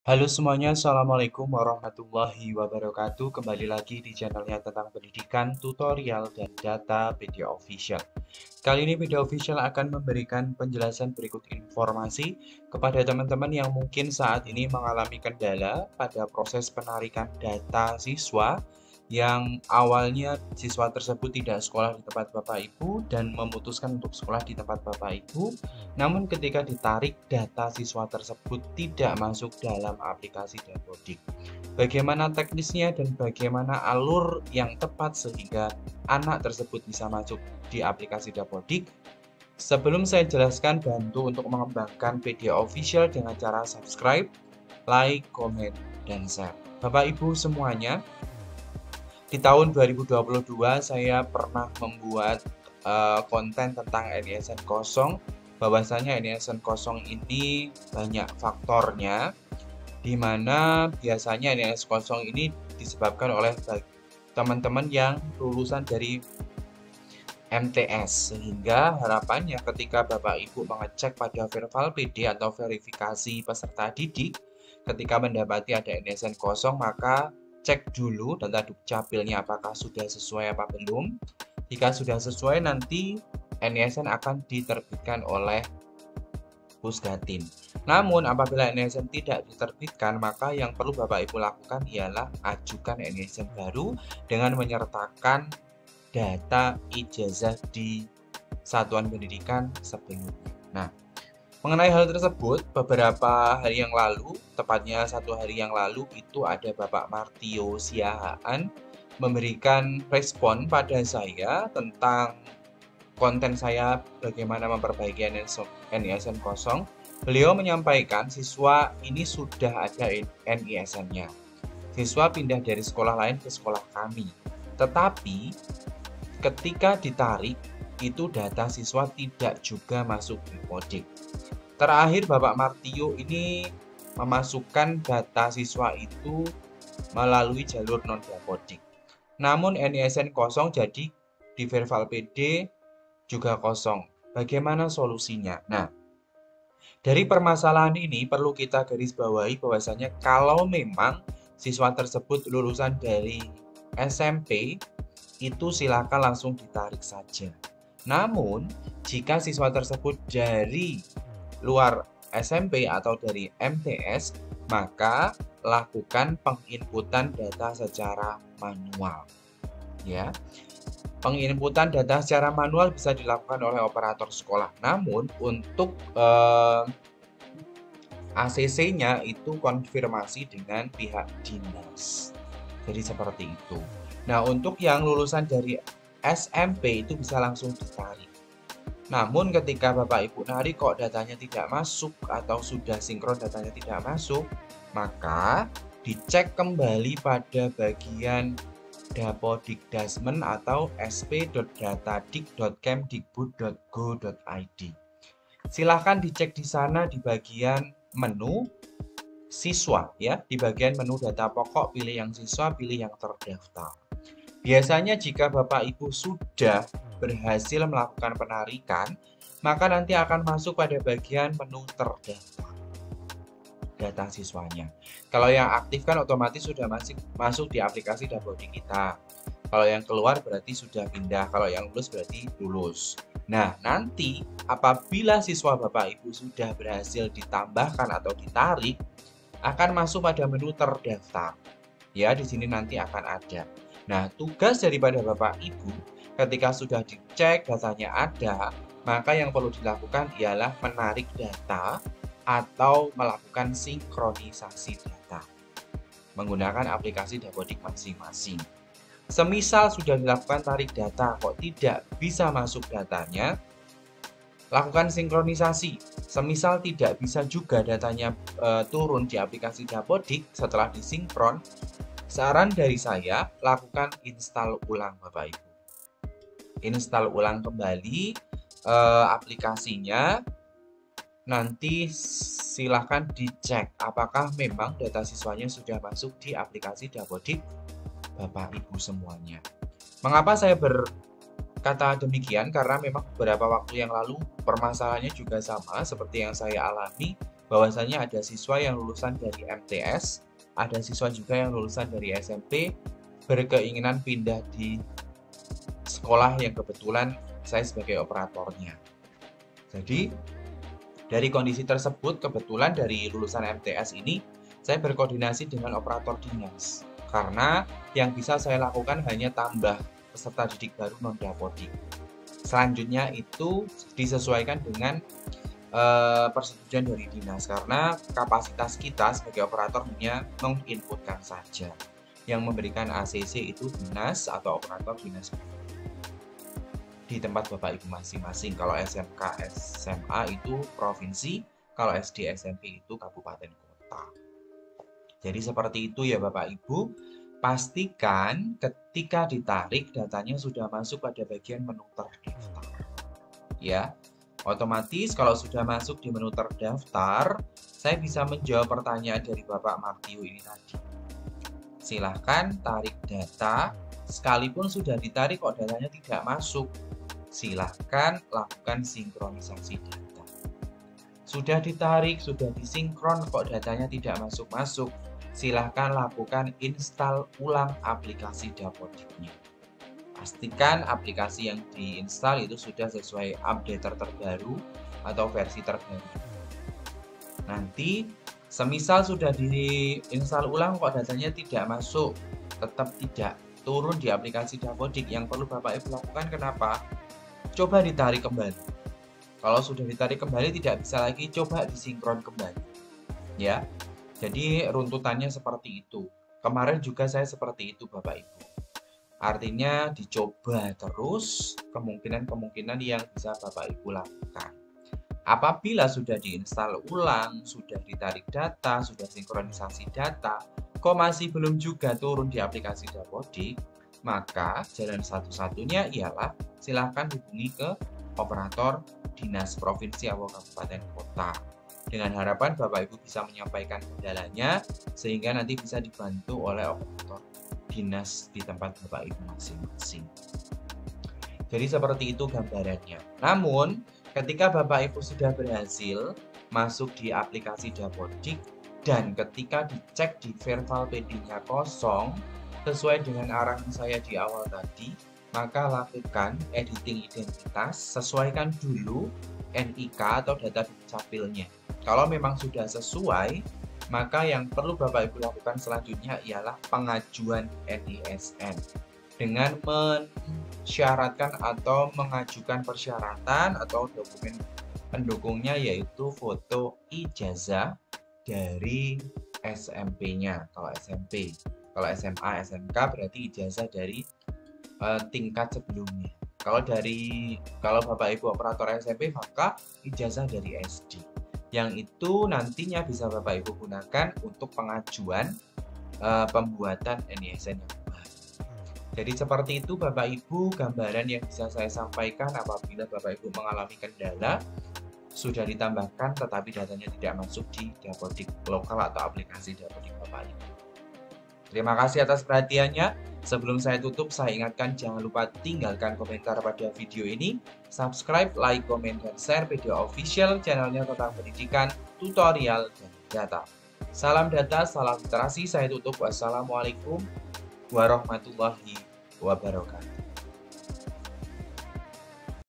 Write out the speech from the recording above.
Halo semuanya, Assalamualaikum warahmatullahi wabarakatuh. Kembali lagi di channelnya tentang pendidikan, tutorial, dan data Video Official. Kali ini Video Official akan memberikan penjelasan berikut informasi kepada teman-teman yang mungkin saat ini mengalami kendala pada proses penarikan data siswa yang awalnya siswa tersebut tidak sekolah di tempat Bapak Ibu dan memutuskan untuk sekolah di tempat Bapak Ibu. Namun ketika ditarik data siswa tersebut tidak masuk dalam aplikasi Dapodik. Bagaimana teknisnya dan bagaimana alur yang tepat sehingga anak tersebut bisa masuk di aplikasi Dapodik? Sebelum saya jelaskan, bantu untuk mengembangkan video official dengan cara subscribe, like, komen, dan share. Bapak Ibu semuanya, di tahun 2022 saya pernah membuat konten tentang NISN kosong, bahwasanya NISN kosong ini banyak faktornya, di mana biasanya NISN kosong ini disebabkan oleh teman-teman yang lulusan dari MTS, sehingga harapannya ketika Bapak Ibu mengecek pada Verval PD atau verifikasi peserta didik, ketika mendapati ada NISN kosong, maka cek dulu data dukcapilnya apakah sudah sesuai apa belum. Jika sudah sesuai, nanti NISN akan diterbitkan oleh Pusdatin. Namun apabila NISN tidak diterbitkan, maka yang perlu Bapak Ibu lakukan ialah ajukan NISN baru dengan menyertakan data ijazah di satuan pendidikan sebelumnya. Nah, mengenai hal tersebut, beberapa hari yang lalu, tepatnya 1 hari yang lalu, itu ada Bapak Martio Siahaan memberikan respon pada saya tentang konten saya bagaimana memperbaiki NISN kosong. Beliau menyampaikan siswa ini sudah ada NISN-nya. Siswa pindah dari sekolah lain ke sekolah kami. Tetapi ketika ditarik, itu data siswa tidak juga masuk di Dapodik. Terakhir Bapak Martio ini memasukkan data siswa itu melalui jalur non-Dapodik. Namun NISN kosong, jadi di Verval PD juga kosong. Bagaimana solusinya? Nah, dari permasalahan ini perlu kita garis bawahi bahwasanya kalau memang siswa tersebut lulusan dari SMP, itu silakan langsung ditarik saja. Namun, jika siswa tersebut dari luar SMP atau dari MTS, maka lakukan penginputan data secara manual. Ya, penginputan data secara manual bisa dilakukan oleh operator sekolah. Namun, untuk ACC-nya itu konfirmasi dengan pihak dinas. Jadi seperti itu. Nah, untuk yang lulusan dari SMP itu bisa langsung ditarik. Namun ketika Bapak Ibu narik kok datanya tidak masuk atau sudah sinkron datanya tidak masuk, maka dicek kembali pada bagian Dapodikdasmen atau sp.datadik.kemdikbud.go.id. Silahkan dicek di sana di bagian menu siswa, ya, di bagian menu data pokok, pilih yang siswa, pilih yang terdaftar. Biasanya jika Bapak Ibu sudah berhasil melakukan penarikan, maka nanti akan masuk pada bagian menu terdaftar data siswanya. Kalau yang aktif kan otomatis sudah masuk di aplikasi Dapodik kita. Kalau yang keluar berarti sudah pindah, kalau yang lulus berarti lulus. Nah, nanti apabila siswa Bapak Ibu sudah berhasil ditambahkan atau ditarik, akan masuk pada menu terdaftar. Ya, di sini nanti akan ada. Nah, tugas daripada Bapak Ibu ketika sudah dicek datanya ada, maka yang perlu dilakukan ialah menarik data atau melakukan sinkronisasi data menggunakan aplikasi Dapodik masing-masing. Semisal sudah dilakukan tarik data kok tidak bisa masuk datanya, lakukan sinkronisasi. Semisal tidak bisa juga datanya turun di aplikasi Dapodik setelah disinkron, saran dari saya lakukan install ulang Bapak Ibu. Install ulang kembali aplikasinya. Nanti silahkan dicek apakah memang data siswanya sudah masuk di aplikasi Dapodik Bapak Ibu semuanya. Mengapa saya berkata demikian? Karena memang beberapa waktu yang lalu permasalahannya juga sama seperti yang saya alami. bahwasanya ada siswa yang lulusan dari MTS, ada siswa juga yang lulusan dari SMP berkeinginan pindah di sekolah yang kebetulan saya sebagai operatornya. Jadi dari kondisi tersebut, kebetulan dari lulusan MTS ini saya berkoordinasi dengan operator dinas, karena yang bisa saya lakukan hanya tambah peserta didik baru non-dapodik. Selanjutnya itu disesuaikan dengan persetujuan dari dinas, karena kapasitas kita sebagai operator hanya menginputkan saja. Yang memberikan ACC itu dinas atau operator dinas di tempat Bapak Ibu masing-masing. Kalau SMK, SMA itu provinsi, kalau SD, SMP itu kabupaten kota. Jadi seperti itu ya Bapak Ibu. Pastikan ketika ditarik datanya sudah masuk pada bagian menu terdaftar. Ya. Otomatis kalau sudah masuk di menu terdaftar, saya bisa menjawab pertanyaan dari Bapak Martio ini tadi. Silahkan tarik data, sekalipun sudah ditarik kok datanya tidak masuk, silahkan lakukan sinkronisasi data. Sudah ditarik, sudah disinkron kok datanya tidak masuk-masuk, silahkan lakukan install ulang aplikasi Dapodiknya. Pastikan aplikasi yang diinstal itu sudah sesuai update terbaru atau versi terbaru. Nanti semisal sudah diinstal ulang kok datanya tidak masuk, tetap tidak turun di aplikasi Dapodik, yang perlu Bapak Ibu lakukan kenapa? Coba ditarik kembali. Kalau sudah ditarik kembali tidak bisa lagi, coba disinkron kembali. Ya. Jadi runtutannya seperti itu. Kemarin juga saya seperti itu Bapak Ibu. Artinya dicoba terus kemungkinan-kemungkinan yang bisa Bapak Ibu lakukan. Apabila sudah diinstal ulang, sudah ditarik data, sudah sinkronisasi data, kok masih belum juga turun di aplikasi Dapodik, maka jalan satu-satunya ialah silakan hubungi ke operator dinas provinsi atau kabupaten kota. Dengan harapan Bapak Ibu bisa menyampaikan kendalanya sehingga nanti bisa dibantu oleh operator dinas di tempat Bapak Ibu masing-masing. Jadi seperti itu gambarannya. Namun ketika Bapak Ibu sudah berhasil masuk di aplikasi Dapodik dan ketika dicek di verbal PD-nya kosong sesuai dengan arahan saya di awal tadi, maka lakukan editing identitas, sesuaikan dulu NIK atau data dukcapilnya. Kalau memang sudah sesuai, maka yang perlu Bapak Ibu lakukan selanjutnya ialah pengajuan NISN dengan mensyaratkan atau mengajukan persyaratan atau dokumen pendukungnya, yaitu foto ijazah dari SMP-nya kalau SMP. Kalau SMA, SMK berarti ijazah dari tingkat sebelumnya. Kalau Bapak Ibu operator SMP maka ijazah dari SD. Yang itu nantinya bisa Bapak Ibu gunakan untuk pengajuan pembuatan NISN yang baru. Jadi seperti itu Bapak Ibu gambaran yang bisa saya sampaikan apabila Bapak Ibu mengalami kendala sudah ditambahkan tetapi datanya tidak masuk di Dapodik lokal atau aplikasi Dapodik Bapak Ibu. Terima kasih atas perhatiannya. Sebelum saya tutup, saya ingatkan jangan lupa tinggalkan komentar pada video ini, subscribe, like, komen, dan share video official channelnya tentang pendidikan, tutorial, dan data. Salam data, salam literasi, saya tutup. Wassalamualaikum warahmatullahi wabarakatuh.